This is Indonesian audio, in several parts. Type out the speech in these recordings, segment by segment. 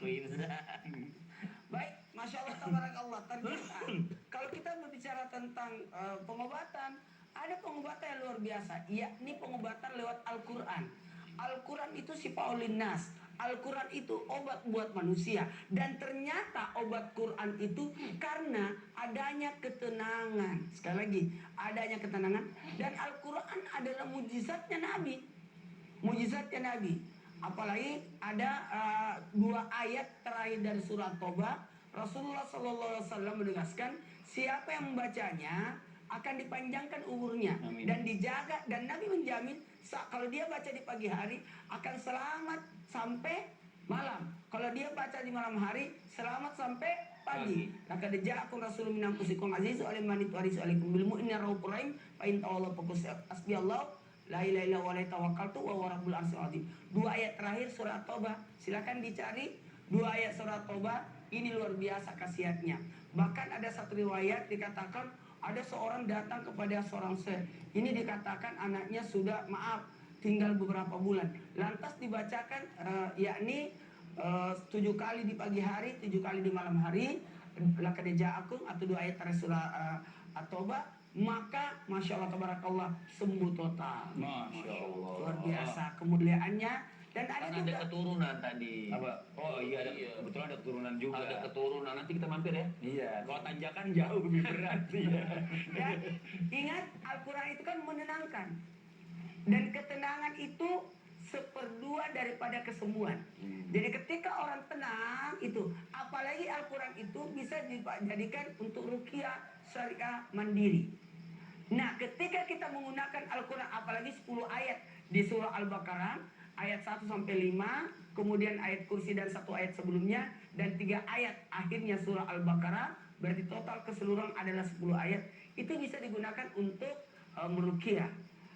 aku Insa. Baik, Masya Allah, tabarakallah. Ternyata kalau kita berbicara tentang pengobatan, ada pengobatan yang luar biasa, yakni pengobatan lewat Al-Quran. Al-Quran itu sifaul linnas. Al-Quran itu obat buat manusia. Dan ternyata obat Quran itu karena adanya ketenangan. Sekali lagi, adanya ketenangan. Dan Al-Quran adalah mujizatnya Nabi. Mujizatnya Nabi. Apalagi ada dua ayat terakhir dari surat Toba. Rasulullah SAW menegaskan, siapa yang membacanya akan dipanjangkan umurnya. Amin. Dan dijaga, dan Nabi menjamin kalau dia baca di pagi hari akan selamat sampai malam. Kalau dia baca di malam hari selamat sampai pagi. Laqad ja'akum rasulun min anfusikum azizun 'alaihi ma anittum harisun 'alaikum bil mu'minina raufur rahim fa in tawallaw faqul hasbiyallahu la ilaha illa huwa alaihi tawakkaltu wa huwa rabbul arsyil azim. Dua ayat terakhir surat Taubah, silakan dicari. Dua ayat surat Taubah ini luar biasa khasiatnya. Bahkan ada satu riwayat dikatakan ada seorang datang kepada seorang syekh. Ini dikatakan anaknya sudah tinggal beberapa bulan. Lantas dibacakan yakni 7 kali di pagi hari, 7 kali di malam hari. Laqad ja'akum atau dua ayat terakhir surah At-Taubah, maka Masya Allah tabarakallah sembuh total. Masya Allah. Luar biasa kemuliaannya. Dan ada juga keturunan tadi. Apa? Oh iya, kebetulan ada keturunan juga. Ada keturunan, nanti kita mampir ya. Iya, kalau tanjakan jauh lebih berat. Iya. Dan ingat, Al-Quran itu kan menenangkan. Dan ketenangan itu seperdua daripada kesembuhan. Jadi ketika orang tenang itu, apalagi Al-Quran itu bisa dijadikan untuk ruqyah syariah mandiri. Nah, ketika kita menggunakan Al-Quran, apalagi 10 ayat di surah Al-Baqarah, ayat 1 sampai 5, kemudian ayat kursi dan 1 ayat sebelumnya, dan 3 ayat akhirnya surah Al-Baqarah, berarti total keseluruhan adalah 10 ayat. Itu bisa digunakan untuk meruqyah.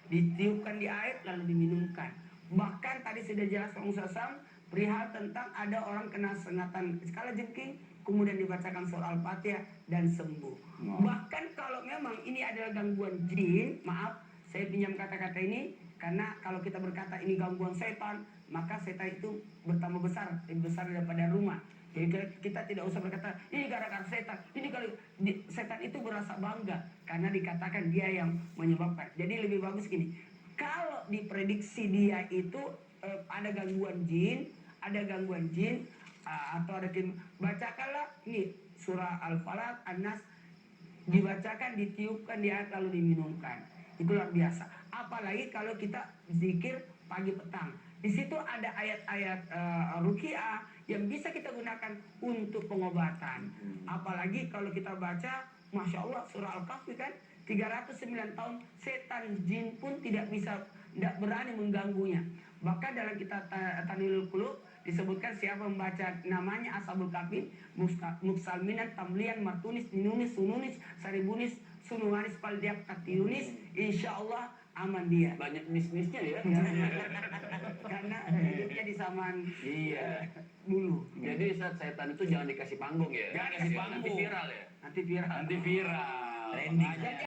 Ditiupkan di air lalu diminumkan. Bahkan tadi sudah jelas Pak Musasam perihal tentang ada orang kena sengatan skala jengking, kemudian dibacakan surah Al-Fatihah dan sembuh. Bahkan kalau memang ini adalah gangguan jin, maaf saya pinjam kata-kata ini, karena kalau kita berkata ini gangguan setan, maka setan itu bertambah besar, lebih besar daripada rumah. Jadi kita tidak usah berkata ini gara-gara setan. Ini kalau setan itu berasa bangga karena dikatakan dia yang menyebabkan. Jadi lebih bagus gini. Kalau diprediksi dia itu ada gangguan jin, atau ada bacakanlah ini surah Al-Falaq, An-Nas, dibacakan, ditiupkan di air lalu diminumkan. Itu luar biasa. Apalagi kalau kita zikir pagi petang. Di situ ada ayat-ayat ruqyah yang bisa kita gunakan untuk pengobatan. Apalagi kalau kita baca, Masya Allah, surah Al-Kahfi kan 309 tahun setan jin pun tidak berani mengganggunya. Bahkan dalam kitab Tanwirul Qulub disebutkan siapa membaca namanya Ashabul Kahfi, Muksalminan, Tamlian, Martunis, Ninunis, Sununis, Saribunis, Sunuwanis, Paldiak, Katiunis, insya Allah aman dia. Banyak nis-nisnya ya. Karena hidupnya di zaman dulu. Jadi setan itu jangan dikasih panggung ya. Jangan kasih panggung. Nanti viral ya. Nanti viral. Nanti viral. Trending.